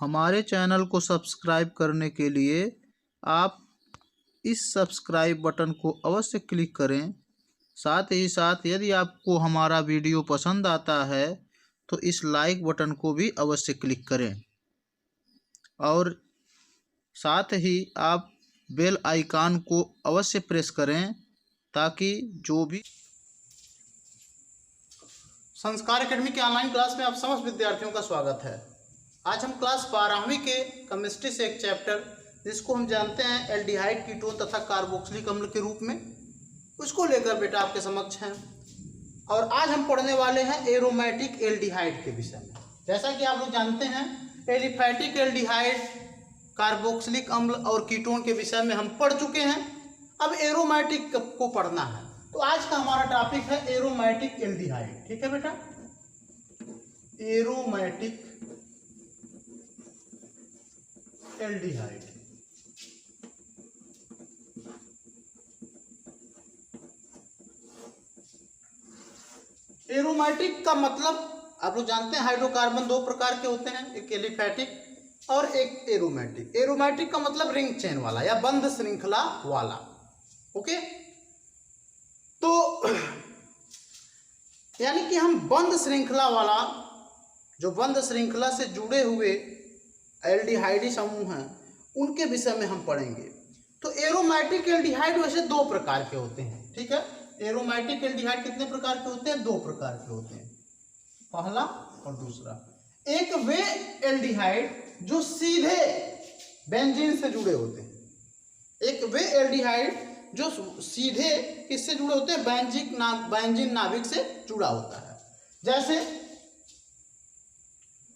हमारे चैनल को सब्सक्राइब करने के लिए आप इस सब्सक्राइब बटन को अवश्य क्लिक करें। साथ ही साथ यदि आपको हमारा वीडियो पसंद आता है तो इस लाइक बटन को भी अवश्य क्लिक करें और साथ ही आप बेल आइकन को अवश्य प्रेस करें ताकि जो भी संस्कार एकेडमी के ऑनलाइन क्लास में आप समस्त विद्यार्थियों का स्वागत है। आज हम क्लास 12वीं के केमिस्ट्री से एक चैप्टर जिसको हम जानते हैं एल्डिहाइड, कीटोन तथा कार्बोक्सिलिक अम्ल के रूप में, उसको लेकर बेटा आपके समक्ष हैं। और आज हम पढ़ने वाले हैं एरोमेटिक एल्डिहाइड के विषय में। जैसा कि आप लोग जानते हैं एलिफैटिक एल्डिहाइड, कार्बोक्सिलिक अम्ल और कीटोन के विषय में हम पढ़ चुके हैं। अब एरोमेटिक को पढ़ना है, तो आज का हमारा टॉपिक है एरोमेटिक एल्डिहाइड। ठीक है बेटा, एरोमेटिक एल्डिहाइड। एरोमेटिक का मतलब आप लोग जानते हैं हाइड्रोकार्बन दो प्रकार के होते हैं, एक एलिफैटिक और एक एरोमेटिक। एरोमेटिक का मतलब रिंग चेन वाला या बंद श्रृंखला वाला। ओके, तो यानी कि हम बंद श्रृंखला वाला, जो बंद श्रृंखला से जुड़े हुए एल्डिहाइडी समूह हैं उनके विषय में हम पढ़ेंगे। तो एरोमेटिक एल्डिहाइड वैसे दो प्रकार के होते हैं। ठीक है, एरोमेटिक एल्डिहाइड कितने प्रकार के होते हैं? दो प्रकार के होते हैं, पहला और दूसरा। एक वे एल्डिहाइड जो सीधे बेंजीन से जुड़े होते हैं, एक वे एल्डिहाइड जो सीधे किससे जुड़े होते हैं? बेंजीन नाभिक से जुड़ा होता है। जैसे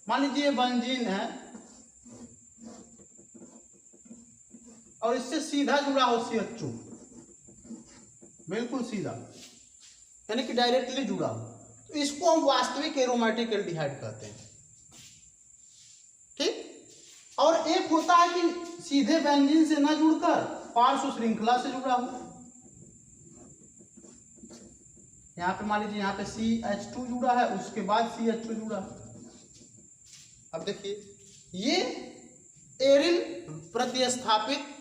मान लीजिए बेंजीन है और इससे सीधा जुड़ा हो CH2, बिल्कुल सीधा, यानी कि डायरेक्टली जुड़ा हो, तो इसको हम वास्तविक एरोमेटिक एल्डिहाइड कहते हैं। ठीक, और एक होता है कि सीधे बेंजीन से ना जुड़कर पार्श्व श्रृंखला से जुड़ा हो। यहां पे मान लीजिए यहाँ पे CH2 जुड़ा है, उसके बाद CH2 जुड़ा है। अब देखिए ये एरिल प्रतिस्थापित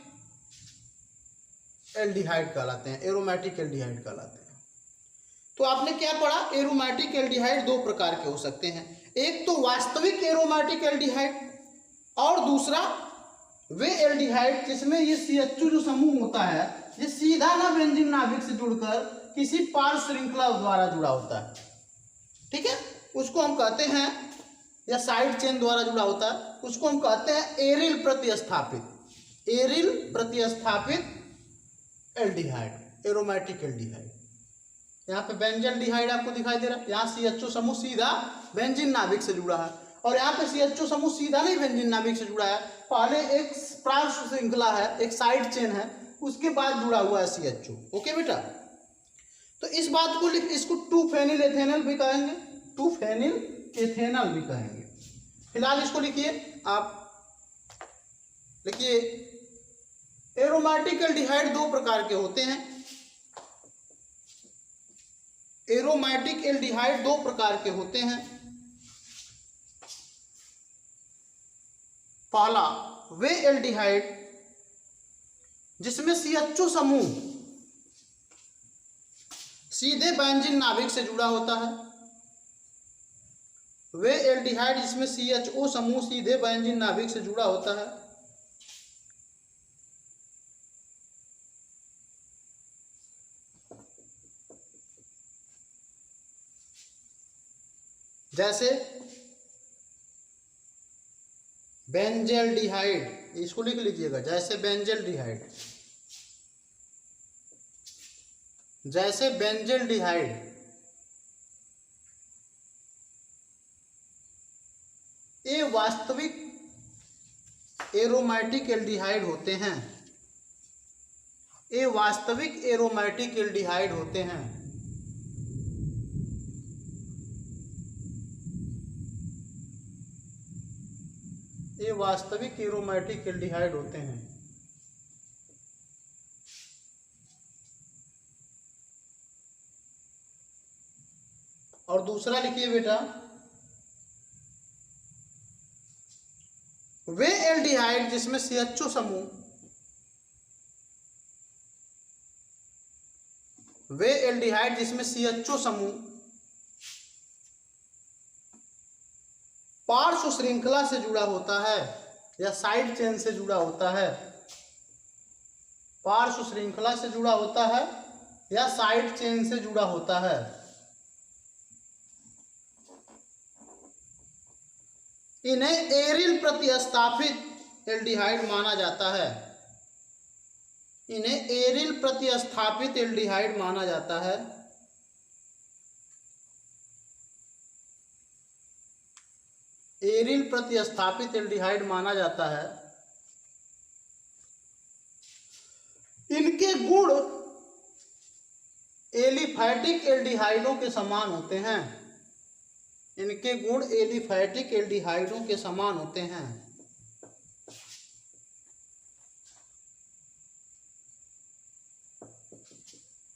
एल्डिहाइड कहलाते हैं, एरोमेटिक एल्डिहाइड कहलाते हैं। तो आपने क्या पढ़ा? एरोमेटिक एल्डिहाइड दो प्रकार के हो सकते हैं, एक तो वास्तविक एरोमेटिक एल्डिहाइड और दूसरा वे एल्डिहाइड जिसमें ये CH2 जो समूह होता है ये सीधा ना बेंजीन नाभिक से जुड़कर किसी पार्श्व श्रृंखला द्वारा जुड़ा होता है। ठीक है, उसको हम कहते हैं, या साइड चेन द्वारा जुड़ा होता है, उसको हम कहते हैं एरिल प्रतिस्थापित, एरिल प्रतिस्थापित एल्डिहाइड, एरोमेटिक एल्डिहाइड। यहाँ पे बेंजल्डिहाइड आपको दिखाई दे रहा है, यहाँ CH2 समूह सीधा बेंजीन नाभिक से जुड़ा है और यहाँ पे CH2 समूह सीधा नहीं बेंजीन नाभिक से जुड़ा है, पहले एक पार्श्व श्रृंखला है, एक साइड चेन है, उसके बाद जुड़ा हुआ है CH2। ओके बेटा, तो इस बात को लिख, इसको 2-फेनिल एथेनल भी कहेंगे, 2-फेनिल एथेनल भी कहेंगे। फिलहाल इसको लिखिए, आप लिखिए एरोमेटिक एल्डिहाइड दो प्रकार के होते हैं। एरोमेटिक एल्डिहाइड दो प्रकार के होते हैं। पहला वे एल्डिहाइड जिसमें CH2 समूह सीधे बेंजीन नाभिक से जुड़ा होता है, वे एल्डिहाइड जिसमें CHO समूह सीधे बेंजीन नाभिक से जुड़ा होता है। जैसे बेंजल्डिहाइड, इसको लिख लीजिएगा, जैसे बेंजल्डिहाइड, जैसे बेंजल्डिहाइड ये वास्तविक एरोमेटिक एल्डिहाइड होते हैं, ये वास्तविक एरोमेटिक एल्डिहाइड होते हैं। ये वास्तविक एरोमेटिक एल्डिहाइड होते हैं। और दूसरा लिखिए बेटा, वे एल्डिहाइड जिसमें CHO समूह, वे एल्डिहाइड जिसमें CHO समूह पार्श्व श्रृंखला से जुड़ा होता है या साइड चेन से जुड़ा होता है, पार्श्व श्रृंखला से जुड़ा होता है या साइड चेन से जुड़ा होता है, इन्हें एरिल प्रतिस्थापित एल्डिहाइड माना जाता है। इन्हें एरिल प्रतिस्थापित एल्डिहाइड माना जाता है। एरिल प्रतिस्थापित एल्डिहाइड माना जाता है। इनके गुण एलिफैटिक एल्डिहाइडों के समान होते हैं। इनके गुण एलिफैटिक एल्डिहाइडों के समान होते हैं।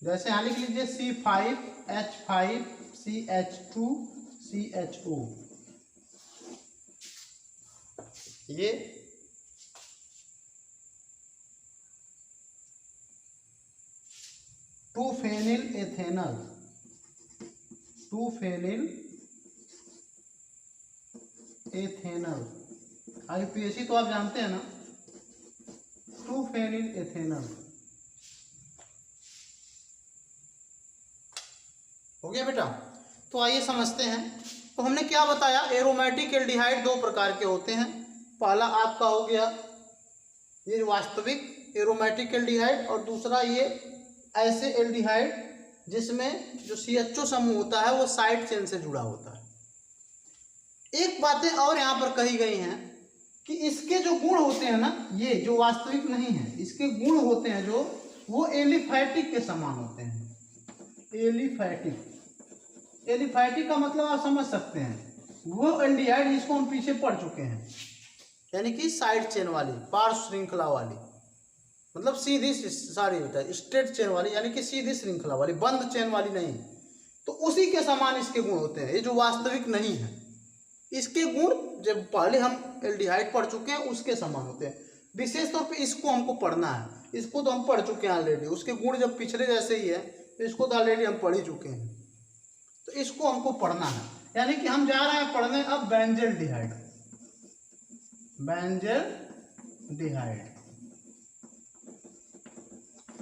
जैसे यहां लिख लीजिए C5H5CH2CHO, ये 2-फेनिल एथेनल, 2-फेनिल एथेनल, IUPAC तो आप जानते हैं ना, 2-फेनिल एथेनल। हो गया बेटा। तो आइए समझते हैं। तो हमने क्या बताया, एरोमेटिक एल्डिहाइड दो प्रकार के होते हैं। पहला आपका हो गया ये वास्तविक एरोमेटिक एल्डिहाइड, और दूसरा ये ऐसे एल्डिहाइड जिसमें जो CHO समूह होता है वो साइड चेन से जुड़ा होता है। एक बातें और यहाँ पर कही गई हैं कि इसके जो गुण होते हैं ना, ये जो वास्तविक नहीं है, इसके गुण होते हैं जो, वो एलिफैटिक के समान होते हैं। एलिफैटिक, एलिफैटिक का मतलब आप समझ सकते हैं, वो एल्डिहाइड जिसको हम पीछे पढ़ चुके हैं, यानी कि साइड चेन वाली, पार्श्व श्रृंखला वाली, मतलब सीधी, सॉरी बेटा, स्ट्रेट चेन वाली, यानी कि सीधी श्रृंखला वाली, बंद चेन वाली नहीं। तो उसी के समान इसके गुण होते हैं। ये जो वास्तविक नहीं है, इसके गुण जब पहले हम एल्डिहाइड पढ़ चुके हैं उसके समान होते हैं। विशेष तौर पे इसको हमको पढ़ना है, इसको तो हम पढ़ चुके हैं ऑलरेडी। उसके गुण जब पिछले जैसे ही है तो इसको तो ऑलरेडी हम पढ़ ही चुके हैं, तो इसको हमको पढ़ना है। यानी कि हम जा रहे हैं पढ़ने अब बेंजल्डिहाइड, बेंजल्डिहाइड।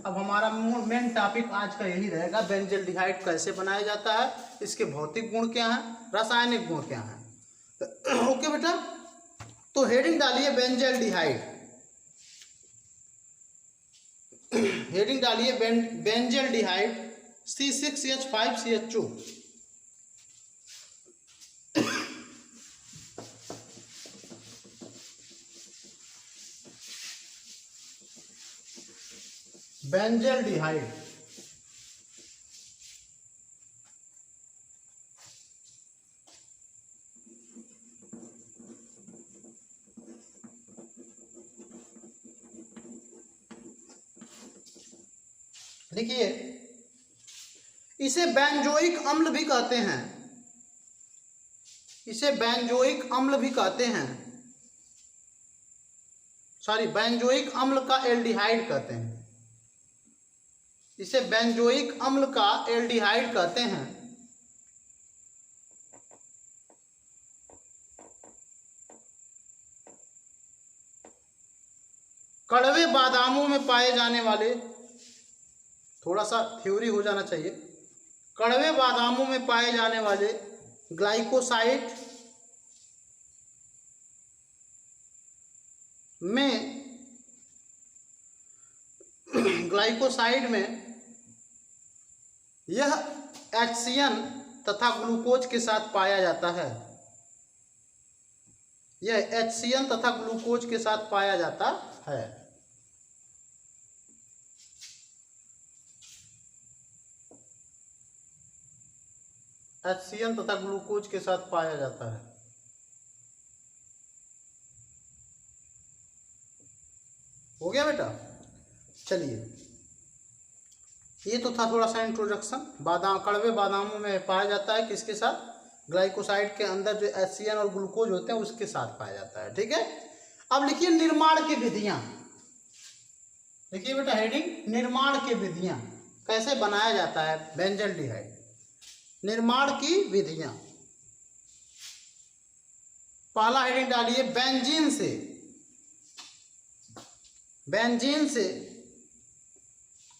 अब हमारा मेन टॉपिक आज का यही रहेगा, बेंजल्डिहाइड कैसे बनाया जाता है, इसके भौतिक गुण क्या हैं, रासायनिक गुण क्या हैं। ओके बेटा, तो हेडिंग डालिए बेंजल्डिहाइड, हेडिंग डालिए बेंजल्डिहाइड C6H5CHO। बेंजल्डिहाइड, देखिए इसे बेंजोइक अम्ल भी कहते हैं, इसे बेंजोइक अम्ल भी कहते हैं, सॉरी बेंजोइक अम्ल का एल्डिहाइड कहते हैं, इसे बेंजोइक अम्ल का एल्डिहाइड कहते हैं। कड़वे बादामों में पाए जाने वाले, थोड़ा सा थ्योरी हो जाना चाहिए, कड़वे बादामों में पाए जाने वाले ग्लाइकोसाइड में, ग्लाइकोसाइड में यह HCN तथा ग्लूकोज के साथ पाया जाता है, यह HCN तथा ग्लूकोज के साथ पाया जाता है। HCN तथा ग्लूकोज के साथ पाया जाता है। हो गया बेटा। चलिए, ये तो था थोड़ा सा इंट्रोडक्शन। बादाम, कड़वे बादामों में पाया जाता है किसके साथ? ग्लाइकोसाइड के अंदर जो HCN और ग्लूकोज होते हैं उसके साथ पाया जाता है। ठीक है, अब लिखिए निर्माण की विधियां। देखिए बेटा हेडिंग, निर्माण की विधियां, कैसे बनाया जाता है बेंजल्डिहाइड। निर्माण की विधियां, पहला हेडिंग डालिए बेंजीन से। बेंजीन से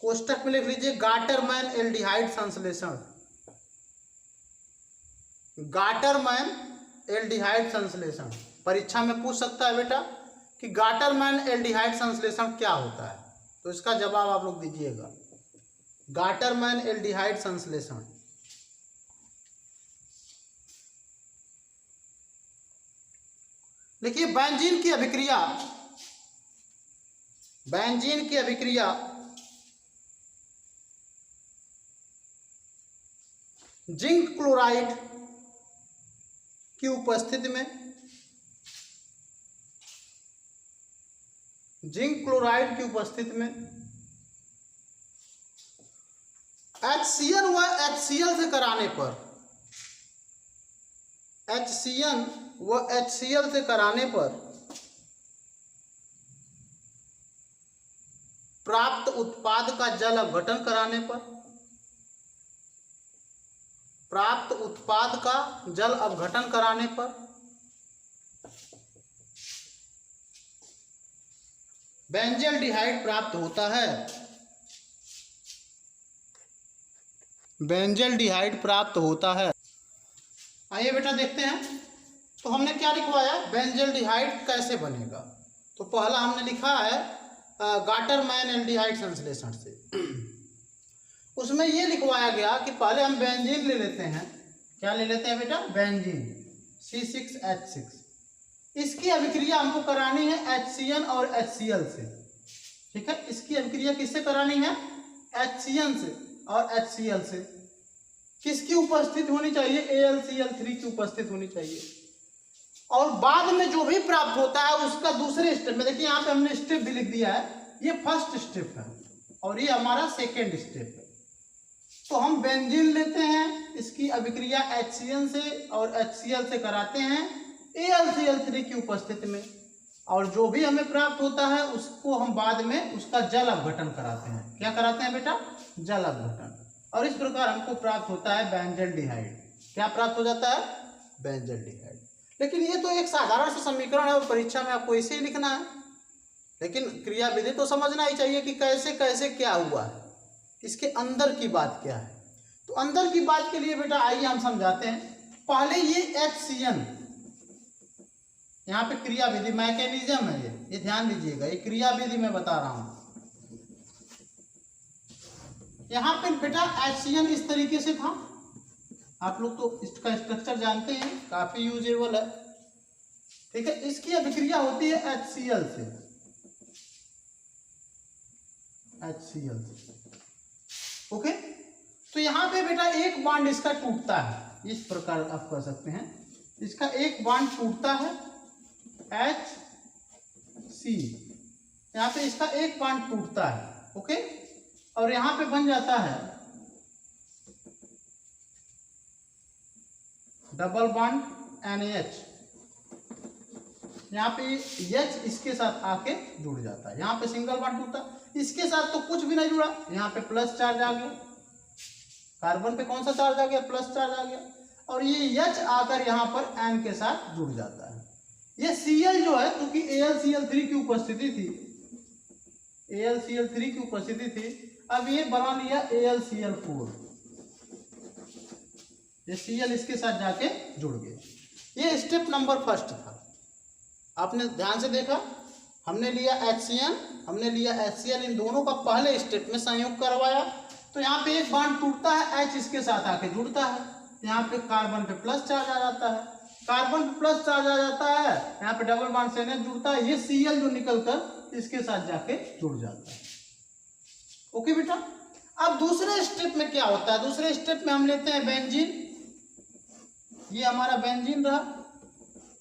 कोष्टक में लिख लीजिए गाटरमैन एल्डिहाइड संश्लेषण। गाटरमैन एल्डिहाइड संश्लेषण परीक्षा में पूछ सकता है बेटा कि गाटरमैन एल्डिहाइड संश्लेषण क्या होता है, तो इसका जवाब आप लोग दीजिएगा। गाटरमैन एल्डिहाइड संश्लेषण, देखिए बेंजीन की अभिक्रिया, बेंजीन की अभिक्रिया जिंक क्लोराइड की उपस्थिति में, जिंक क्लोराइड की उपस्थिति में HCN व HCl से कराने पर, HCN व HCl से कराने पर प्राप्त उत्पाद का जल अपघटन कराने पर, प्राप्त उत्पाद का जल अपघटन कराने पर बेंजल्डिहाइड प्राप्त होता है। बेंजल्डिहाइड प्राप्त होता है। आइए बेटा देखते हैं, तो हमने क्या लिखवाया, बेंजल्डिहाइड कैसे बनेगा। तो पहला हमने लिखा है गाटरमैन एल्डिहाइड संश्लेषण से। उसमें ये लिखवाया गया कि पहले हम बेंजीन ले लेते हैं। क्या ले लेते हैं बेटा? Benzene C6H6। इसकी अभिक्रिया हमको करानी है HCN और HCl से। ठीक है, इसकी अभिक्रिया किससे करानी है? HCN से और HCl से। किसकी उपस्थिति होनी चाहिए? AlCl3 की उपस्थिति होनी चाहिए। और बाद में जो भी प्राप्त होता है उसका दूसरे स्टेप में, देखिए यहाँ पे हमने स्टेप भी लिख दिया है, ये फर्स्ट स्टेप है और ये हमारा सेकेंड स्टेप है। तो हम बेंजीन लेते हैं, इसकी अभिक्रिया HCN से और HCl से कराते हैं AlCl3 की उपस्थिति में, और जो भी हमें प्राप्त होता है उसको हम बाद में उसका जल अपघटन कराते हैं। क्या कराते हैं बेटा? जल अपघटन। और इस प्रकार हमको प्राप्त होता है बेंजल्डिहाइड। क्या प्राप्त हो जाता है? बेंजल्डिहाइड। लेकिन ये तो एक साधारण सा समीकरण है और परीक्षा में आपको इसे ही लिखना है, लेकिन क्रिया विधि तो समझना ही चाहिए कि कैसे कैसे क्या हुआ है, इसके अंदर की बात क्या है। तो अंदर की बात के लिए बेटा आइए हम समझाते हैं। पहले ये HCN, यहाँ पे क्रिया विधि मैकेनिज्म है, ये ध्यान दीजिएगा, ये क्रिया विधि मैं बता रहा हूं। यहाँ पे बेटा HCN इस तरीके से था, आप लोग तो इसका स्ट्रक्चर जानते हैं, काफी यूजेबल है। ठीक है, इसकी अभिक्रिया होती है HCl से, HCl से। ओके, तो यहाँ पे बेटा एक बॉन्ड इसका टूटता है, इस प्रकार आप कह सकते हैं, इसका एक बॉन्ड टूटता है HC, यहाँ पे इसका एक बॉन्ड टूटता है। ओके, और यहाँ पे बन जाता है डबल बॉन्ड NaH। यहाँ पे H इसके साथ आके जुड़ जाता है, यहाँ पे सिंगल बॉन्ड टूटता है, इसके साथ तो कुछ भी नहीं जुड़ा, यहाँ पे प्लस चार्ज आ गया, कार्बन पे कौन सा चार्ज आ गया? प्लस चार्ज आ गया, और ये H आकर यहाँ पर N के साथ जुड़ जाता है। ये Cl जो है, क्योंकि AlCl3 की उपस्थिति थी, AlCl3 की उपस्थिति थी, अब ये बना लिया AlCl4, ये Cl इसके साथ जाके जुड़ गए। ये स्टेप नंबर फर्स्ट था, आपने ध्यान से देखा, हमने लिया HCN, हमने लिया HCl, इन दोनों का पहले स्टेप में संयोग करवाया। तो यहाँ पे एक बॉन्ड टूटता है, H इसके साथ आके जुड़ता है, यहाँ पे कार्बन पे प्लस चार्ज आ जाता है, कार्बन पे प्लस चार्ज आ जाता है, यहाँ पे डबल बॉन्ड से NH जुड़ता है, ये Cl जो निकलकर इसके साथ जाके जुड़ जाता है। ओके बेटा, अब दूसरे स्टेप में क्या होता है? दूसरे स्टेप में हम लेते हैं बेंजीन, ये हमारा बेंजीन रहा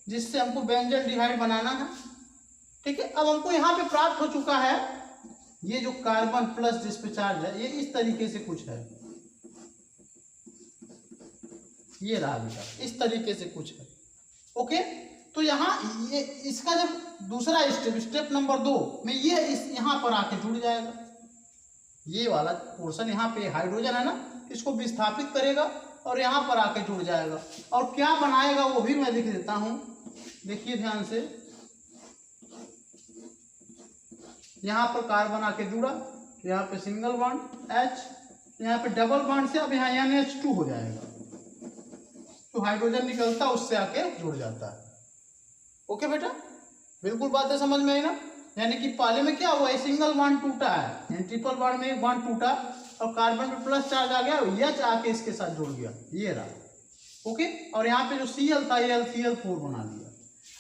जिससे हमको बेंजल्डिहाइड बनाना है। ठीक है। अब हमको यहाँ पे प्राप्त हो चुका है ये जो कार्बन प्लस जिस पे चार्ज है, ये इस तरीके से कुछ है, ये रहा बेटा, इस तरीके से कुछ है। ओके, तो यहाँ ये इसका जब दूसरा स्टेप नंबर 2 में ये इस यहाँ पर आके जुड़ जाएगा, ये वाला पोर्शन यहाँ पे हाइड्रोजन है ना, इसको विस्थापित करेगा और यहाँ पर आके जुड़ जाएगा। और क्या बनाएगा वो भी मैं लिख देता हूँ, देखिए ध्यान से। यहाँ पर कार्बन आके जुड़ा, यहाँ पे सिंगल बॉन्ड H, यहाँ पे डबल बॉन्ड से अब यहाँ NH2 हो जाएगा, तो हाइड्रोजन निकलता उससे आके जुड़ जाता है। ओके बेटा, बिल्कुल बातें समझ में आई ना। यानी कि पहले में क्या हुआ, सिंगल बॉन्ड टूटा है, यानी ट्रिपल बॉन्ड में एक बॉन्ड टूटा और कार्बन पे प्लस चार्ज आ गया, H आके इसके साथ जुड़ गया, ये रहा। ओके, और यहाँ पे जो Cl था ये Cl4 बना लिया।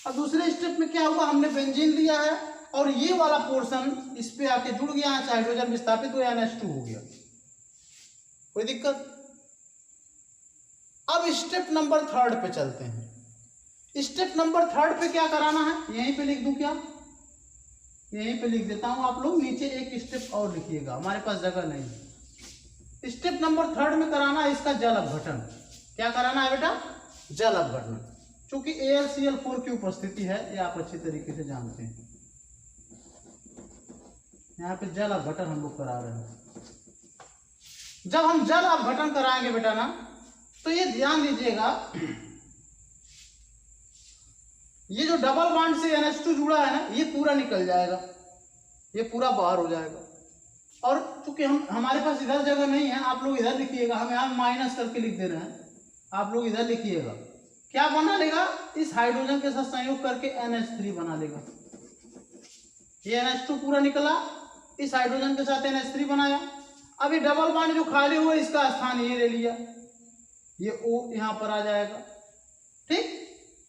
अब दूसरे स्टेप में क्या हुआ, हमने बेंजीन लिया है और ये वाला पोर्शन इस पे आके जुड़ गया, यहाँ से हाइड्रोजन विस्थापित हुआ, NH2 हो गया, कोई दिक्कत। अब स्टेप नंबर 3 पे चलते हैं। स्टेप नंबर 3 पे क्या कराना है, यहीं पे लिख दूं क्या, यहीं पे लिख देता हूं, आप लोग नीचे एक स्टेप और लिखिएगा, हमारे पास जगह नहीं। स्टेप नंबर 3 में कराना है इसका जल अपघटन। क्या कराना है बेटा, जल अपघटन। चूंकि AlCl4 की उपस्थिति है, ये आप अच्छी तरीके से जानते हैं। यहाँ पे जल अपघटन हम लोग करा रहे हैं। जब हम जल अपघटन कराएंगे बेटा ना, तो ये ध्यान दीजिएगा, ये जो डबल बॉन्ड से NH2 जुड़ा है ना, ये पूरा निकल जाएगा, ये पूरा बाहर हो जाएगा। और चूंकि हमारे पास इधर जगह नहीं है, आप लोग इधर लिखिएगा, हम यहाँ माइनस करके लिख दे रहे हैं, आप लोग इधर लिखिएगा। क्या बना लेगा, इस हाइड्रोजन के साथ संयोग करके NH3 बना लेगा। ये NH2 पूरा निकला, इस हाइड्रोजन के साथ NH3 बनाया। अब ये डबल बॉन्ड जो खाली हुआ इसका स्थान ये ले लिया, ये O यहां पर आ जाएगा, ठीक।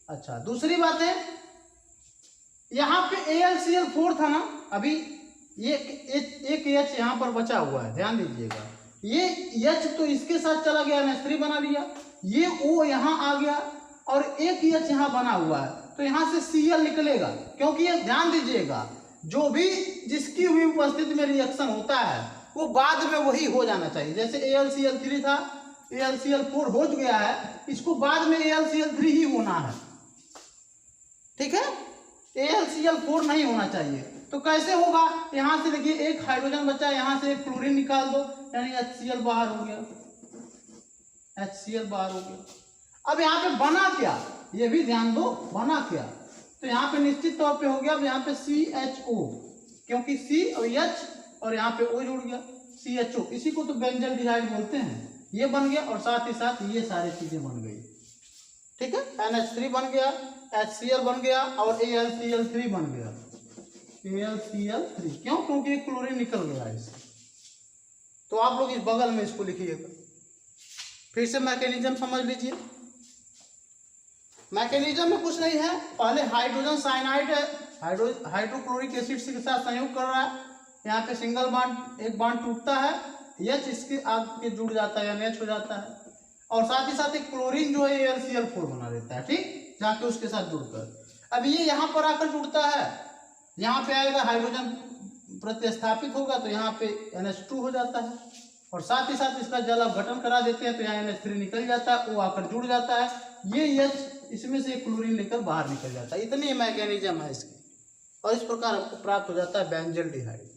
अच्छा, दूसरी बात है, यहां पे AlCl4 था ना, अभी ये एक H यहां पर बचा हुआ है, ध्यान दीजिएगा। ये H तो इसके साथ चला गया, NH3 बना लिया, ये O यहां आ गया और एक H यहां बना हुआ है, तो यहां से Cl निकलेगा, क्योंकि ये ध्यान दीजिएगा, जो भी जिसकी हुई उपस्थिति में रिएक्शन होता है वो बाद में वही हो जाना चाहिए। जैसे AlCl3 था, AlCl4 हो गया है, इसको बाद में AlCl3 ही होना है, ठीक है। AlCl4 नहीं होना चाहिए। तो कैसे होगा, यहां से देखिए एक हाइड्रोजन बचा, यहां से एक क्लोरीन निकाल दो, यानी HCl बाहर हो गया, HCl बाहर हो गया। अब यहाँ पे बना क्या, ये भी ध्यान दो, बना क्या, तो यहाँ पे निश्चित तौर पे हो गया, अब यहाँ पे CHO, क्योंकि C और H और यहाँ पे O जुड़ गया, CHO, इसी को तो बेंजल्डिहाइड बोलते हैं, ये बन गया और साथ ही साथ ये सारी चीजें बन गई, ठीक है। NH3 बन गया, HCl बन गया और AlCl3 बन गया, AlCl3, क्यों, क्योंकि क्लोरीन निकल गया इससे। तो आप लोग इस बगल में इसको लिखिएगा, फिर से मैकेनिज्म समझ लीजिए। मैकेनिज्म में कुछ नहीं है, पहले हाइड्रोजन साइनाइड है, हाइड्रोक्लोरिक एसिड के साथ संयोग कर रहा है, यहाँ पे सिंगल बॉन्ड, एक बॉन्ड टूटता है, H इसके आगे जुड़ जाता है, NH हो जाता है, और साथ ही साथ एक क्लोरीन जो है AlCl4 बना देता है, ठीक, जाके उसके साथ जुड़कर। अब ये यहाँ पर आकर जुड़ता है, यहाँ पे आएगा, हाइड्रोजन प्रतिस्थापित होगा, तो यहाँ पे NH2 हो जाता है, और साथ ही साथ इसका जल अपघटन करा देते हैं, तो यहाँ NH3 निकल जाता है, वो आकर जुड़ जाता है, ये H इसमें से क्लोरीन लेकर बाहर निकल जाता है। इतनी मैकेनिज्म है इसकी, और इस प्रकार आपको प्राप्त हो जाता है बेंजल्डिहाइड।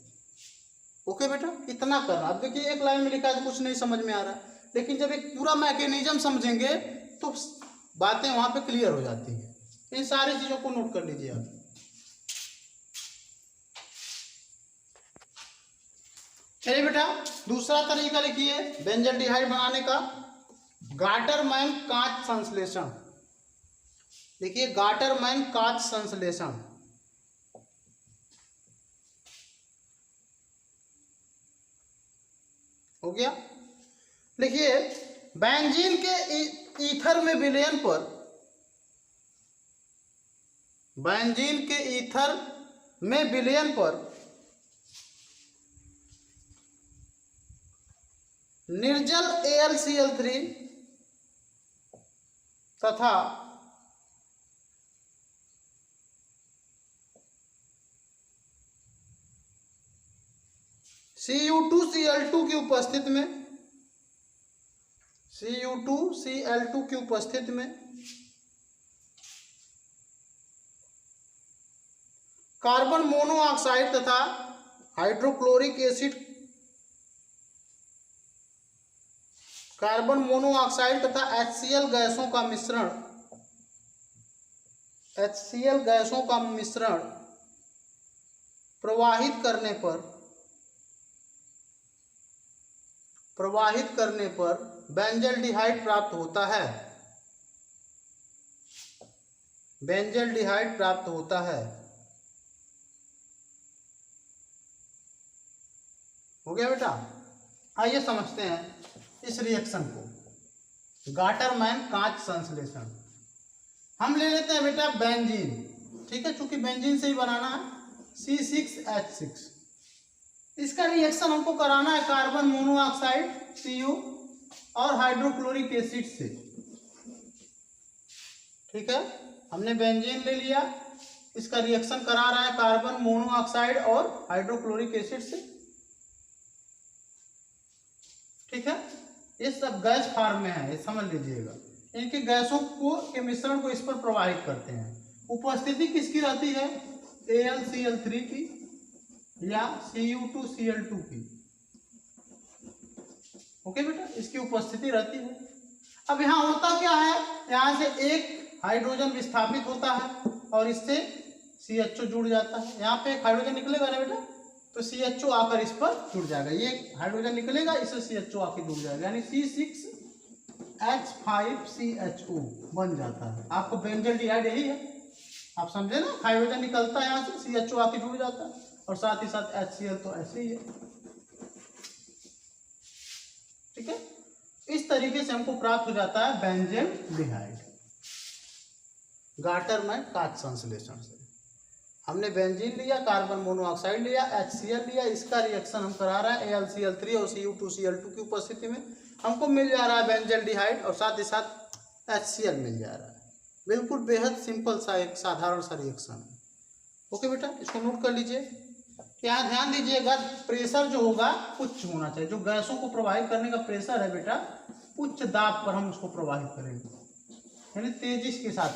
ओके बेटा, इतना करना। अब देखिए एक लाइन में लिखा है, कुछ नहीं समझ में आ रहा, लेकिन जब एक पूरा मैकेनिज्म समझेंगे तो बातें वहां पे क्लियर हो जाती हैं। इन सारी चीजों को नोट कर लीजिए आप। चलिए बेटा, दूसरा तरीका लिखिए बेंजल्डिहाइड बनाने का, गाटरमैन कांच संश्लेषण। देखिए गाटरमैन कांच संश्लेषण, हो गया। लिखिए बेंजीन के ईथर में विलयन पर, बेंजीन के ईथर में विलयन पर निर्जल AlCl3 तथा Cu2Cl2 की उपस्थिति में Cu2Cl2 की उपस्थिति में कार्बन मोनोऑक्साइड तथा हाइड्रोक्लोरिक एसिड कार्बन मोनोऑक्साइड तथा HCl गैसों का मिश्रण प्रवाहित करने पर बेंजल्डिहाइड प्राप्त होता है। हो गया बेटा। आइए समझते हैं इस रिएक्शन को, गाटरमैन-कांच संश्लेषण। हम ले लेते हैं बेटा बेंजीन, ठीक है, चूंकि बेंजीन से ही बनाना है, C6H6। इसका रिएक्शन हमको कराना है कार्बन मोनोऑक्साइड Cu और हाइड्रोक्लोरिक एसिड से, ठीक है। हमने बेंजीन ले लिया, इसका रिएक्शन करा रहा है कार्बन मोनोऑक्साइड और हाइड्रोक्लोरिक एसिड से, ठीक है। ये सब गैस फॉर्म में है, ये समझ लीजिएगा। इनकी गैसों को के मिश्रण को इस पर प्रवाहित करते हैं। उपस्थिति किसकी रहती है? AlCl3 की या Cu2Cl2 की। ओके बेटा, इसकी उपस्थिति रहती है। अब यहाँ होता क्या है, यहाँ से एक हाइड्रोजन विस्थापित होता है और इससे CHO जुड़ जाता है। यहाँ पे एक हाइड्रोजन निकलेगा ना बेटा, तो CHO आकर इस पर जुड़ जाएगा। ये हाइड्रोजन निकलेगा, इससे CHO आकर जुड़ जाएगा, यानी C6H5CHO बन जाता है। आपको बेंजल्डिहाइड यही है, आप समझे ना। हाइड्रोजन निकलता है यहाँ से, CHO आकर जुड़ जाता है और साथ ही साथ HCl तो ऐसे ही है, ठीक है। इस तरीके से हमको प्राप्त हो जाता है बेंजल्डिहाइड गाटरमैन-कांच संश्लेषण से। हमने बेंजीन लिया, कार्बन मोनोऑक्साइड लिया, HCl लिया, इसका रिएक्शन हम करा रहा है AlCl3 और Cu2Cl2 की उपस्थिति में। हमको मिल जा रहा है बेंजल्डिहाइड और साथ ही साथ HCl मिल जा रहा है। बिल्कुल बेहद सिंपल सा एक साधारण सा रिएक्शन है। ओके बेटा, इसको नोट कर लीजिए। यहाँ ध्यान दीजिएगा, प्रेशर जो होगा उच्च होना चाहिए। जो गैसों को प्रवाहित करने का प्रेशर है बेटा, उच्च दाब पर हम उसको प्रवाहित करेंगे, यानी तेजी के साथ,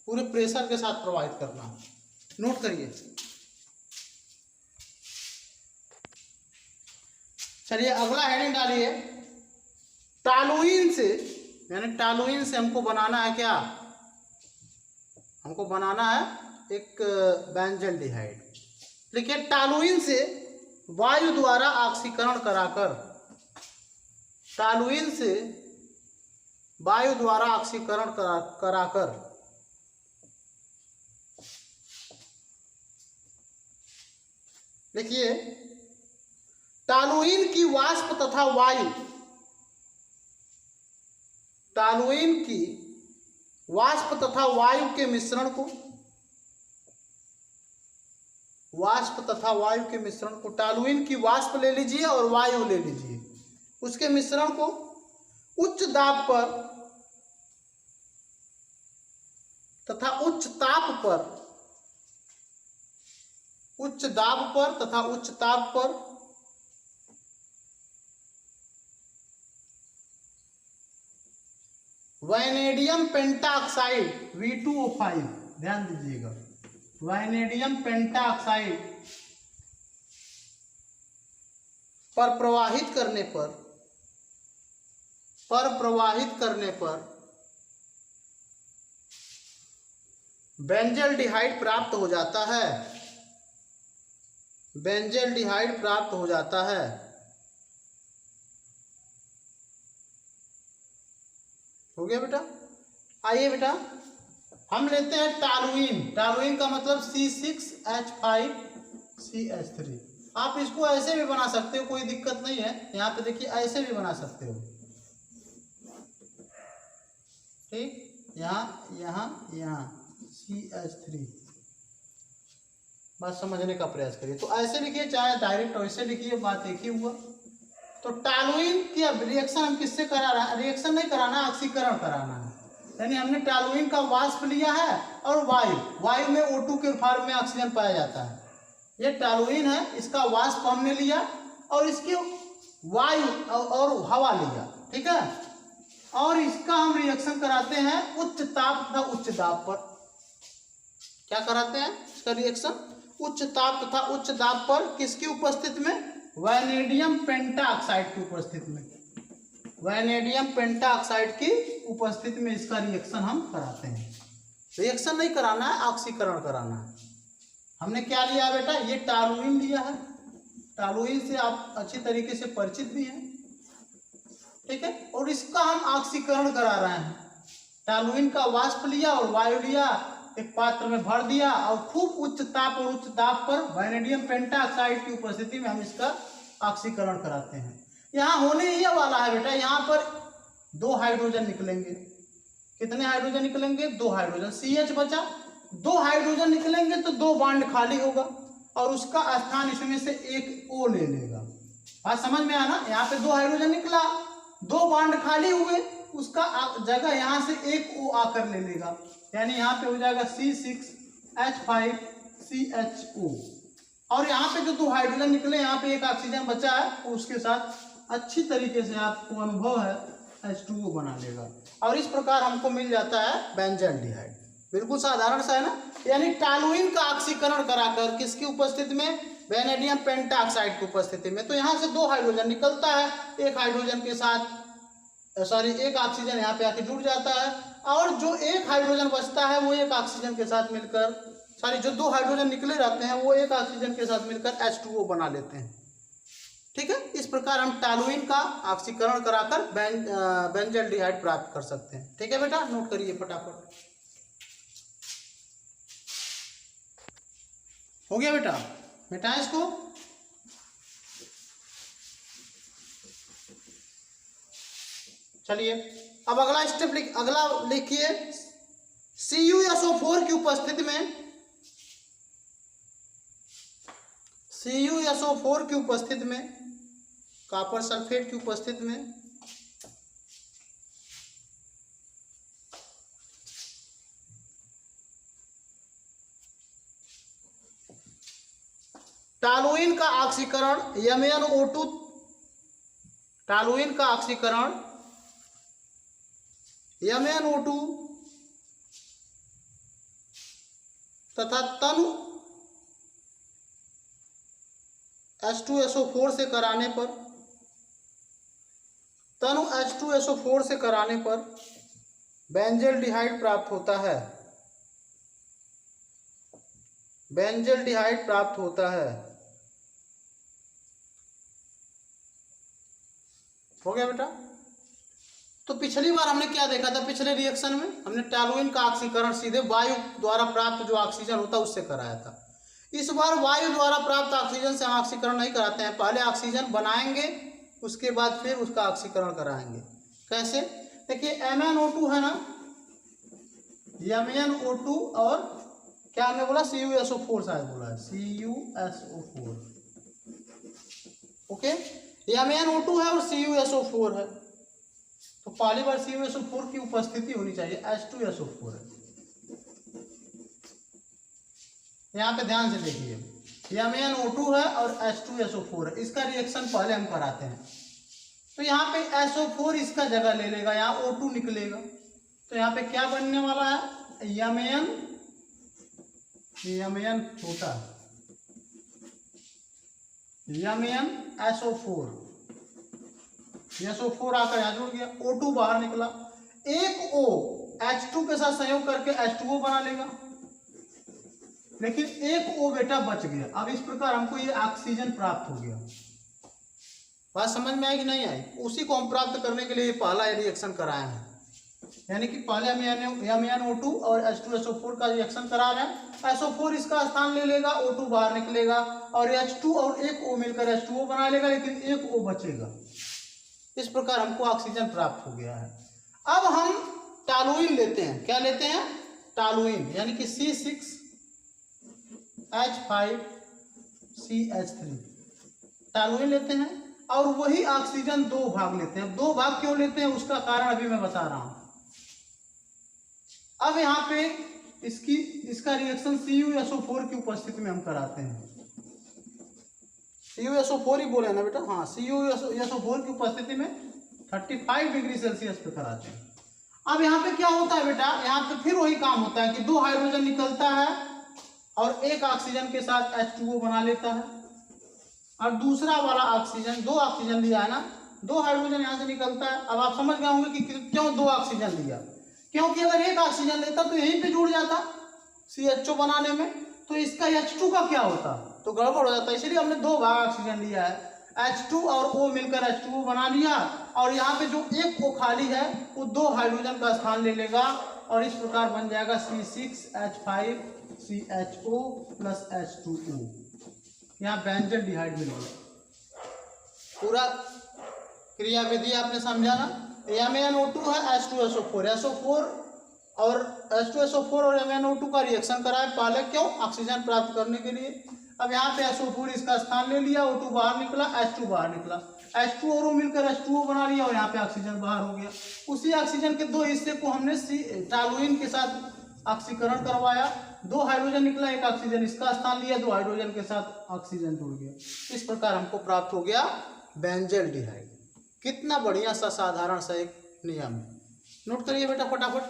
पूरे प्रेशर के साथ प्रवाहित करना। नोट करिए। चलिए अगला हेडिंग डालिए, टॉलुइन से, यानी टॉलुइन से हमको बनाना है क्या? हमको बनाना है एक बेंजल्डिहाइड। देखिए, टॉलुइन से वायु द्वारा ऑक्सीकरण कराकर, टॉलुइन से वायु द्वारा ऑक्सीकरण कराकर देखिए, टॉलुइन की वाष्प तथा वायु, टॉलुइन की वाष्प तथा वायु के मिश्रण को, वाष्प तथा वायु के मिश्रण को, टॉलुइन की वाष्प ले लीजिए और वायु ले लीजिए, उसके मिश्रण को उच्च दाब पर तथा उच्च ताप पर, उच्च दाब पर तथा उच्च ताप पर वैनेडियम पेंटाऑक्साइड V2O5, ध्यान दीजिएगा, वैनेडियम पेंटाऑक्साइड पर प्रवाहित करने पर बेंजल्डिहाइड प्राप्त हो जाता है, बेंजल्डिहाइड प्राप्त हो जाता है। हो गया बेटा। आइए बेटा, हम लेते हैं टॉलुइन। टॉलुइन का मतलब C6H5CH3। आप इसको ऐसे भी बना सकते हो, कोई दिक्कत नहीं है। यहाँ पे देखिए, ऐसे भी बना सकते हो, ठीक, यहाँ यहाँ यहाँ CH3। बात समझने का प्रयास करिए। तो ऐसे लिखिए, चाहे डायरेक्ट वैसे लिखिए, बात एक ही हुआ। तो टॉलुइन की अब रिएक्शन हम किससे करा रहे हैं? रिएक्शन नहीं कराना, ऑक्सीकरण कराना है। यानी हमने टॉलुइन का वाष्प लिया है और वायु में O2 के फॉर्म में ऑक्सीजन पाया जाता है। ये टॉलुइन है, इसका वाष्प हमने लिया और इसके वायु और हवा लिया, ठीक है, और इसका हम रिएक्शन कराते हैं उच्च ताप तथा उच्च दाब पर। क्या कराते हैं इसका रिएक्शन? उच्च ताप तथा उच्च दाब पर। किसकी उपस्थिति में? वैनेडियम पेंटाऑक्साइड की उपस्थिति में। वैनेडियम पेंटाऑक्साइड की उपस्थिति में इसका रिएक्शन हम कराते हैं। रिएक्शन नहीं कराना है, ऑक्सीकरण कराना है। हमने क्या लिया बेटा? ये टॉलुइन लिया है। टॉलुइन से आप अच्छी तरीके से परिचित भी हैं, ठीक है, और इसका हम ऑक्सीकरण करा रहे हैं। टॉलुइन का वाष्प लिया और वायु लिया, एक पात्र में भर दिया और खूब उच्च ताप और उच्च दाब पर वैनेडियम पेंटाऑक्साइड की उपस्थिति में हम इसका ऑक्सीकरण कराते हैं। यहाँ होने ये वाला है बेटा, यहाँ पर 2 हाइड्रोजन निकलेंगे। कितने हाइड्रोजन निकलेंगे? 2 हाइड्रोजन। CH बचा, 2 हाइड्रोजन निकलेंगे तो 2 बॉन्ड खाली होगा और उसका स्थान इसमें से एक O ले लेगा। बात समझ में आया ना? यहाँ पे 2 हाइड्रोजन निकला, 2 बॉन्ड खाली हुए, उसका जगह यहाँ से एक O आकर ले लेगा, यानी यहाँ पे हो जाएगा C6H5CHO। और यहाँ पे जो 2 हाइड्रोजन निकले, यहाँ पे एक ऑक्सीजन बचा है, उसके साथ अच्छी तरीके से आपको अनुभव है H2O बना लेगा और इस प्रकार हमको मिल जाता है बेंजल्डिहाइड। बिल्कुल साधारण सा है ना। यानी टॉलुइन का ऑक्सीकरण कराकर किसकी उपस्थिति में? वैनेडियम पेंटाऑक्साइड की उपस्थिति में। तो यहाँ से 2 हाइड्रोजन निकलता है, एक हाइड्रोजन के साथ एक ऑक्सीजन यहाँ पे आके जुड़ जाता है और जो एक हाइड्रोजन बचता है वो एक ऑक्सीजन के साथ मिलकर जो 2 हाइड्रोजन निकले रहते हैं वो एक ऑक्सीजन के साथ मिलकर H2O बना लेते हैं, ठीक है। इस प्रकार हम टॉलुइन का ऑक्सीकरण कराकर बेंजल्डिहाइड प्राप्त कर सकते हैं, ठीक है बेटा, नोट करिए फटाफट। हो गया बेटा? मिटाएं इसको। चलिए अब अगला स्टेप अगला लिखिए। CuSO4 की उपस्थिति में CuSO4 की उपस्थिति में कॉपर सल्फेट की उपस्थिति में टॉलुइन का ऑक्सीकरण MnO2, टॉलुइन का ऑक्सीकरण MnO2 तथा तनु H2SO4 से कराने पर बेंजल्डिहाइड प्राप्त होता है। बेंजल्डिहाइड प्राप्त होता है। हो गया बेटा? तो पिछली बार हमने क्या देखा था? पिछले रिएक्शन में हमने टॉलुइन का ऑक्सीकरण सीधे वायु द्वारा प्राप्त जो ऑक्सीजन होता है उससे कराया था। इस बार वायु द्वारा प्राप्त ऑक्सीजन से हम ऑक्सीकरण नहीं कराते हैं, पहले ऑक्सीजन बनाएंगे उसके बाद फिर उसका ऑक्सीकरण कराएंगे। कैसे? देखिए MnO2 है ना, MnO2 और क्या हमने बोला? CuSO4 शायद बोला है, CuSO4, ओके। MnO2 है और CuSO4 है, तो पहली बार CuSO4 की उपस्थिति होनी चाहिए। H2SO4 है। यहाँ पे ध्यान से देखिए, MnO2 है और H2SO4 है, इसका रिएक्शन पहले हम कराते हैं। तो यहाँ पे SO4 इसका जगह ले लेगा, यहाँ O2 निकलेगा, तो यहाँ पे क्या बनने वाला है? Mn छोटा MnSO4, SO4 आकर यहाँ जुड़ गया, O2 बाहर निकला, एक O H2 के साथ संयोग करके H2O बना लेगा, लेकिन एक O बेटा बच गया। अब इस प्रकार हमको ये ऑक्सीजन प्राप्त हो गया। बात समझ में आई कि नहीं आई? उसी को हम प्राप्त करने के लिए पहला रिएक्शन कराए हैं, यानी कि पहले MnO2 और H2SO4 का रिएक्शन करा रहे हैं। SO4 इसका स्थान ले लेगा, O2 बाहर निकलेगा और H2 और एक O मिलकर H2O बना लेगा, लेकिन एक O बचेगा। इस प्रकार हमको ऑक्सीजन प्राप्त हो गया है। अब हम टॉलुइन लेते हैं। क्या लेते हैं? टॉलुइन, यानी कि C6H5CH3 टॉलुइन लेते हैं और वही ऑक्सीजन 2 भाग लेते हैं। 2 भाग क्यों लेते हैं उसका कारण अभी मैं बता रहा हूं। अब यहाँ पे इसका रिएक्शन CuSO4 की उपस्थिति में हम कराते हैं। CuSO4 ही बोले ना बेटा, हाँ CuSO4 की उपस्थिति में 35 डिग्री सेल्सियस पे कराते हैं। अब यहाँ पे क्या होता है बेटा, यहाँ पे फिर वही काम होता है कि 2 हाइड्रोजन निकलता है और एक ऑक्सीजन के साथ H2O बना लेता है, और दूसरा वाला ऑक्सीजन, 2 ऑक्सीजन लिया है ना, 2 हाइड्रोजन यहाँ से निकलता है। अब आप समझ गए होंगे कि क्यों 2 ऑक्सीजन लिया, क्योंकि अगर एक ऑक्सीजन लेता तो यहीं पे जुड़ जाता CHO बनाने में, तो इसका H2 का क्या होता, तो गड़बड़ हो जाता है। इसलिए हमने 2 भाग ऑक्सीजन लिया है, H2 और O मिलकर H2O बना लिया, और यहाँ पे जो एक O खाली है वो 2 हाइड्रोजन का स्थान ले लेगा, और इस प्रकार बन जाएगा C6H5CHO प्लस H2O। यहाँ बेंजल्डिहाइड मिल गया। पूरा क्रियाविधि आपने समझा ना। MnO2 है H2SO4, SO4 और H2SO4 और MnO2 का रिएक्शन कराए पहले, क्यों, ऑक्सीजन प्राप्त करने के लिए। अब यहाँ पे SO4 इसका स्थान ले लिया, O2 बाहर निकला, H2 बाहर निकला, H2 और O मिलकर H2O बना लिया, और यहाँ पे ऑक्सीजन बाहर हो गया। उसी ऑक्सीजन के 2 हिस्से को हमने टॉलुइन के साथ ऑक्सीकरण करवाया, 2 हाइड्रोजन निकला, एक ऑक्सीजन इसका स्थान लिया, 2 हाइड्रोजन के साथ ऑक्सीजन जुड़ गया। इस प्रकार हमको प्राप्त हो गया बेंजल्डिहाइड। कितना बढ़िया सा साधारण सा एक नियम है, नोट करिए बेटा फटाफट।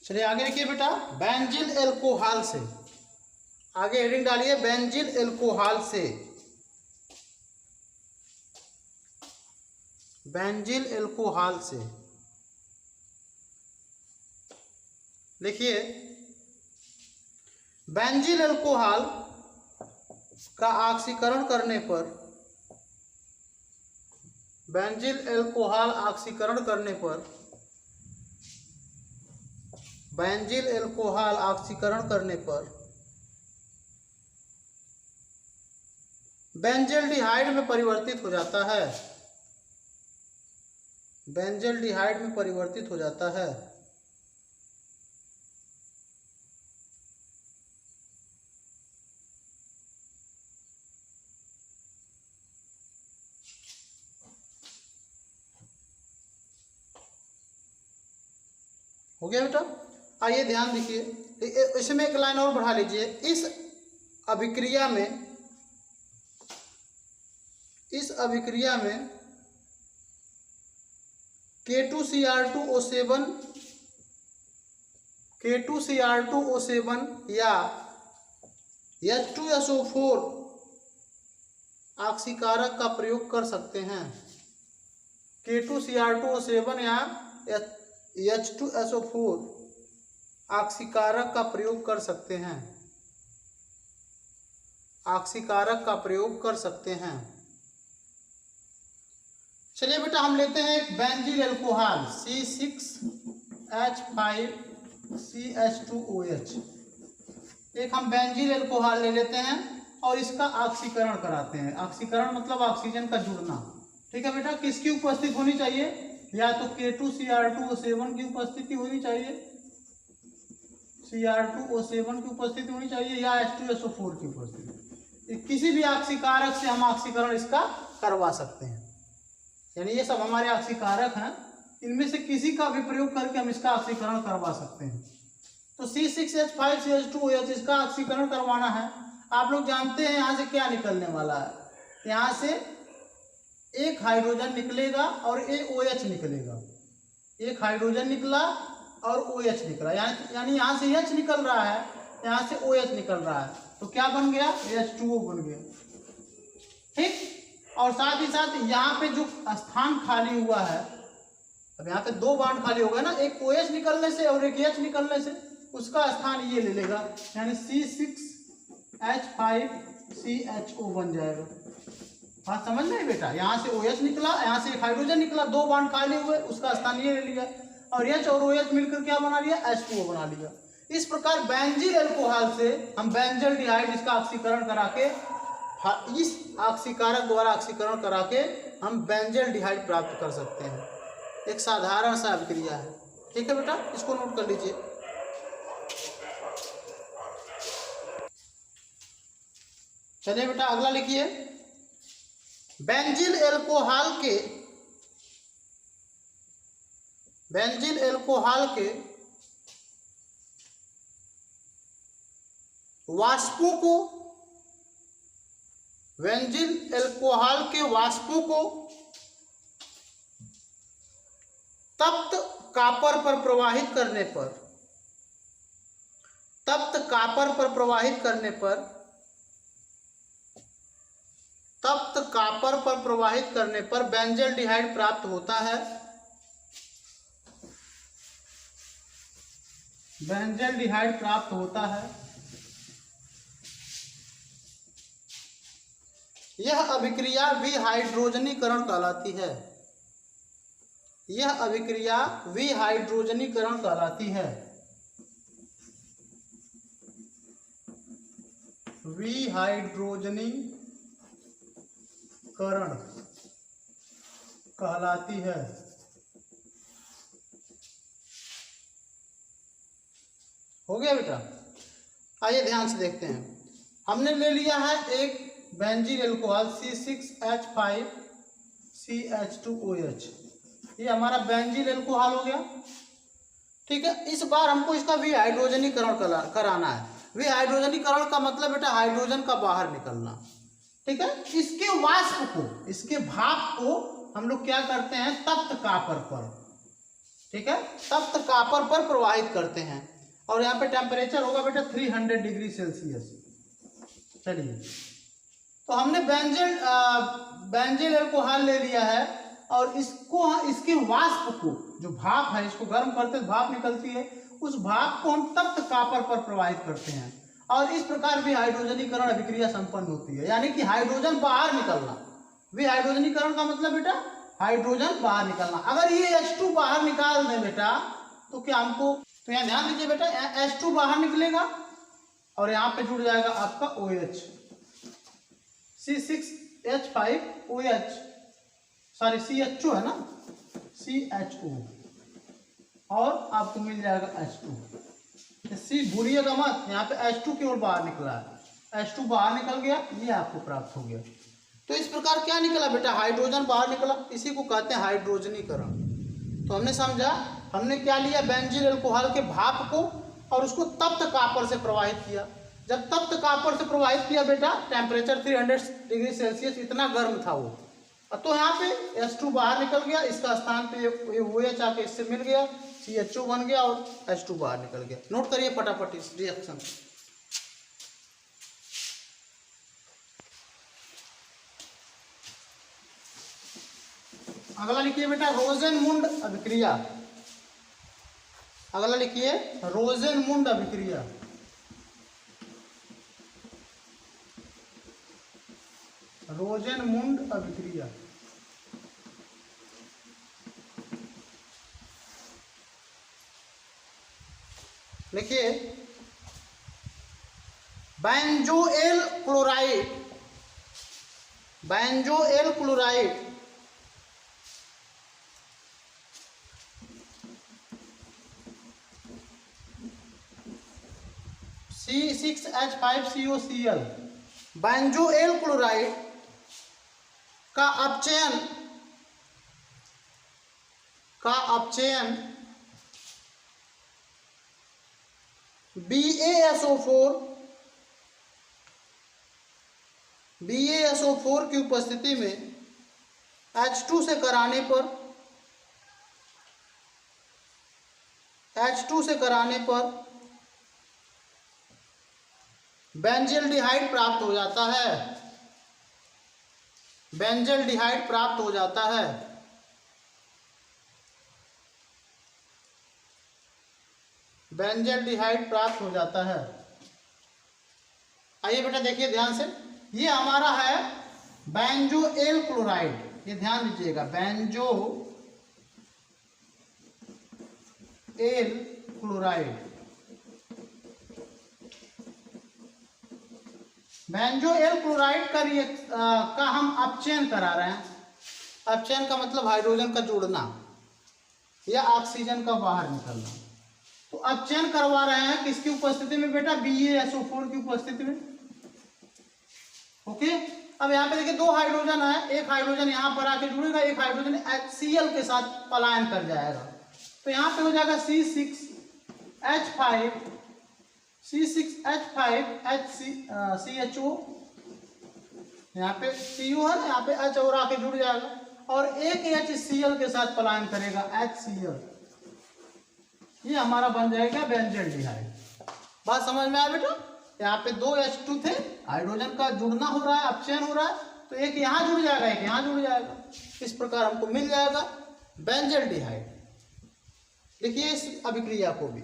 चलिए आगे लिखिए बेटा, बेंजिल एल्कोहल से, आगे हेडिंग डालिए बेंजिल एल्कोहल से, बेंजिल एल्कोहल से लिखिए, बेंजिल एल्कोहल का ऑक्सीकरण करने पर, बेंजिल एल्कोहल ऑक्सीकरण करने पर, बेंजिल एल्कोहल ऑक्सीकरण करने पर बेंजल्डिहाइड में परिवर्तित हो जाता है, बेंजल्डिहाइड में परिवर्तित हो जाता है। हो गया बेटा। आइए ध्यान दीजिए, इसमें एक लाइन और बढ़ा लीजिए। इस अभिक्रिया में, इस अभिक्रिया में K2Cr2O7, K2Cr2O7 या H2SO4 ऑक्सीकारक का प्रयोग कर सकते हैं। K2Cr2O7 या H2SO4 ऑक्सीकारक का प्रयोग कर सकते हैं, ऑक्सीकारक का प्रयोग कर सकते हैं। चलिए बेटा हम लेते हैं एक बेंजील एल्कोहल C6H5CH2OH, एक हम बेंजील एल्कोहल ले लेते हैं और इसका ऑक्सीकरण कराते हैं। ऑक्सीकरण मतलब ऑक्सीजन का जुड़ना, ठीक है बेटा। किसकी उपस्थित होनी चाहिए, या तो K2Cr2O7 की उपस्थिति होनी चाहिए, Cr2O7 की उपस्थिति होनी चाहिए, या H2SO4 की उपस्थिति। किसी भी ऑक्सीकारक से हम ऑक्सीकरण इसका करवा सकते हैं, यानी ये सब हमारे ऑक्सीकारक हैं, इनमें से किसी का भी प्रयोग करके हम इसका ऑक्सीकरण करवा सकते हैं। तो C6H5CH2OH इसका ऑक्सीकरण करवाना है। आप लोग जानते हैं यहाँ से क्या निकलने वाला है, यहाँ से एक हाइड्रोजन निकलेगा और एक OH निकलेगा, एक हाइड्रोजन निकला और OH निकला, यानी यहाँ से H निकल रहा है, यहाँ से OH निकल रहा है, तो क्या बन गया, H2O बन गया, ठीक। और साथ ही साथ यहाँ पे जो स्थान खाली हुआ है, अब यहाँ पे 2 बांड खाली हो गए ना, एक OH निकलने से और एक H निकलने से, उसका स्थान ये ले लेगा, यानी C6H5CHO बन जाएगा। बात समझ में बेटा, यहाँ से OH निकला, यहाँ से एक हाइड्रोजन निकला, 2 बांड खाली हुए, उसका स्थान ये ले लिया, और H और OH मिलकर क्या बना लिया, H2O बना लिया। इस प्रकार बेंजील एल्कोहल से हम बेंजल्डिहाइड इसका ऑक्सीकरण करा के, इस ऑक्सीकारक द्वारा ऑक्सीकरण करा के हम बेंजल्डिहाइड प्राप्त कर सकते हैं। एक साधारण सा अभिक्रिया है, ठीक है बेटा, इसको नोट कर लीजिए। चलिए बेटा अगला लिखिए, बेंजील एल्कोहल के, बेंजील एल्कोहल के वाष्पों को, बेंजील अल्कोहल के वाष्पों को तप्त कॉपर पर प्रवाहित करने पर, तप्त कॉपर पर प्रवाहित करने पर, तप्त कॉपर पर प्रवाहित करने पर बेंजल्डिहाइड प्राप्त होता है। बेंजल्डिहाइड प्राप्त होता है। यह अभिक्रिया विहाइड्रोजनीकरण कहलाती है। यह अभिक्रिया विहाइड्रोजनीकरण कहलाती है। विहाइड्रोजनीकरण कहलाती है। हो गया बेटा? आइए ध्यान से देखते हैं। हमने ले लिया है एक बेंजील अल्कोहल C6H5CH2OH, ये हमारा बेंजील अल्कोहल हो गया। ठीक है, इस बार हमको इसका विहाइड्रोजनीकरण कराना है। विहाइड्रोजनीकरण का मतलब बेटा हाइड्रोजन का बाहर निकलना। ठीक है, इसके वाष्प को, इसके भाप को हम लोग क्या करते हैं, तप्त कॉपर पर, ठीक है, तप्त कॉपर पर प्रवाहित करते हैं। और यहाँ पे टेम्परेचर होगा बेटा 300 डिग्री सेल्सियस। चलिए, तो हमने बेंजील अल्कोहल ले लिया है और इसको, इसके वाष्प को, जो भाप है, इसको गर्म करते हैं भाप निकलती है, उस भाप को हम तप्त कॉपर पर प्रवाहित करते हैं और इस प्रकार विहाइड्रोजनीकरण अभिक्रिया संपन्न होती है, यानी कि हाइड्रोजन बाहर निकलना। विहाइड्रोजनीकरण का मतलब बेटा हाइड्रोजन बाहर निकलना। अगर ये H2 बाहर निकाल दें बेटा तो क्या हमको, तो यहाँ ध्यान दीजिए बेटा, H2 बाहर निकलेगा और यहाँ पे जुड़ जाएगा आपका OH, C6H5OH, सॉरी CHO है ना, CHO, और आपको मिल जाएगा H2। C भूलिएगा मत, यहाँ पे H2 केवल बाहर निकला है, H2 बाहर निकल गया, ये आपको प्राप्त हो गया। तो इस प्रकार क्या निकला बेटा, हाइड्रोजन बाहर निकला, इसी को कहते हैं हाइड्रोजनीकरण। तो हमने समझा, हमने क्या लिया, बेंजील अल्कोहल के भाप को और उसको तप्त कॉपर से प्रवाहित किया। जब तप्त कॉपर से प्रवाहित किया बेटा, टेम्परेचर 300 डिग्री सेल्सियस, इतना गर्म था वो, तो यहाँ पे H2 बाहर निकल गया, इसका स्थान पे OH आके इससे मिल गया, CHO बन गया और H2 बाहर निकल गया। नोट करिए फटाफट इस रिएक्शन। अगला लिखिए बेटा रोजेनमुंड अभिक्रिया। अगला लिखिए रोजेनमुंड अभिक्रिया। रोजेनमुंड अभिक्रिया लिखिए, बेंजोएल क्लोराइड, बेंजोएल क्लोराइड C6H5COCl, बेंजोएल क्लोराइड का अपचयन BaSO4 की उपस्थिति में H2 से कराने पर बेंजल्डिहाइड प्राप्त हो जाता है। बेंजल्डिहाइड प्राप्त हो जाता है। बेंजल्डिहाइड प्राप्त हो जाता है। आइए बेटा देखिए ध्यान से, ये हमारा है बेंजोएल क्लोराइड, ये ध्यान दीजिएगा, बेंजोएल क्लोराइड। बेंजोएल क्लोराइड का हम अपचयन करा रहे हैं। अपचयन का मतलब हाइड्रोजन का जुड़ना या ऑक्सीजन का बाहर निकलना। तो अपचयन करवा रहे हैं किसकी उपस्थिति में बेटा, BaSO4 की उपस्थिति में। ओके, अब यहाँ पे देखिए दो हाइड्रोजन है, एक हाइड्रोजन यहाँ पर आके जुड़ेगा, एक हाइड्रोजन HCl के साथ पलायन कर जाएगा। तो यहाँ पे हो जाएगा C6H5 C6H5HCHO, यहाँ पे CO है ना, यहाँ पे H और आके जुड़ जाएगा और एक HCl के साथ पलायन करेगा HCl, ये हमारा बन जाएगा बेंजल्डिहाइड। बात समझ में आया बेटा? यहाँ पे दो H2 थे, हाइड्रोजन का जुड़ना हो रहा है, अपचयन हो रहा है, तो एक यहाँ जुड़ जाएगा, एक यहाँ जुड़ जाएगा, इस प्रकार हमको मिल जाएगा बेंजल्डिहाइड। देखिए इस अभिक्रिया को भी,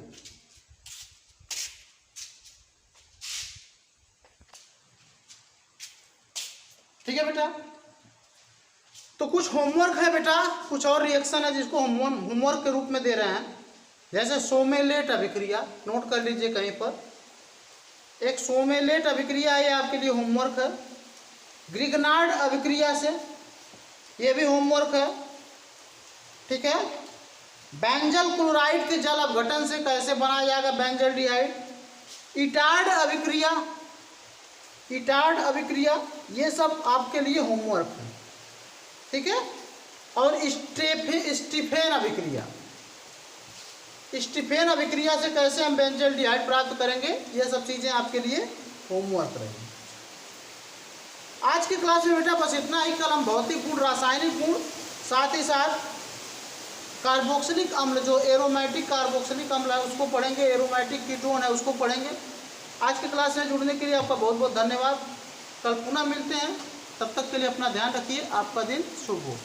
ठीक है बेटा। तो कुछ होमवर्क है बेटा, कुछ और रिएक्शन है जिसको होमवर्क के रूप में दे रहे हैं, जैसे सोमेलेट अभिक्रिया, नोट कर लीजिए कहीं पर। एक सोमेलेट अभिक्रिया है, ये आपके लिए होमवर्क है। ग्रिगनार्ड अभिक्रिया से, ये भी होमवर्क है, ठीक है। बेंजल क्लोराइड के जल अपघटन से कैसे बनाया जाएगा बेंजल्डिहाइड। इटार्ड अभिक्रिया, इटार्ड अभिक्रिया, ये सब आपके लिए होमवर्क है, ठीक है। और स्टीफेन अभिक्रिया, स्टीफेन अभिक्रिया से कैसे हम बेंजल्डिहाइड प्राप्त करेंगे, ये सब चीजें आपके लिए होमवर्क रहेंगी। आज की क्लास में बेटा बस इतना ही। कल हम भौतिक गुण, रासायनिक गुण, साथ ही साथ कार्बोक्सिलिक अम्ल, जो एरोमेटिक कार्बोक्सिलिक अम्ल है उसको पढ़ेंगे, एरोमेटिक कीटोन है उसको पढ़ेंगे। आज की क्लास में जुड़ने के लिए आपका बहुत बहुत धन्यवाद। कल पुनः मिलते हैं, तब तक के लिए अपना ध्यान रखिए। आपका दिन शुभ हो।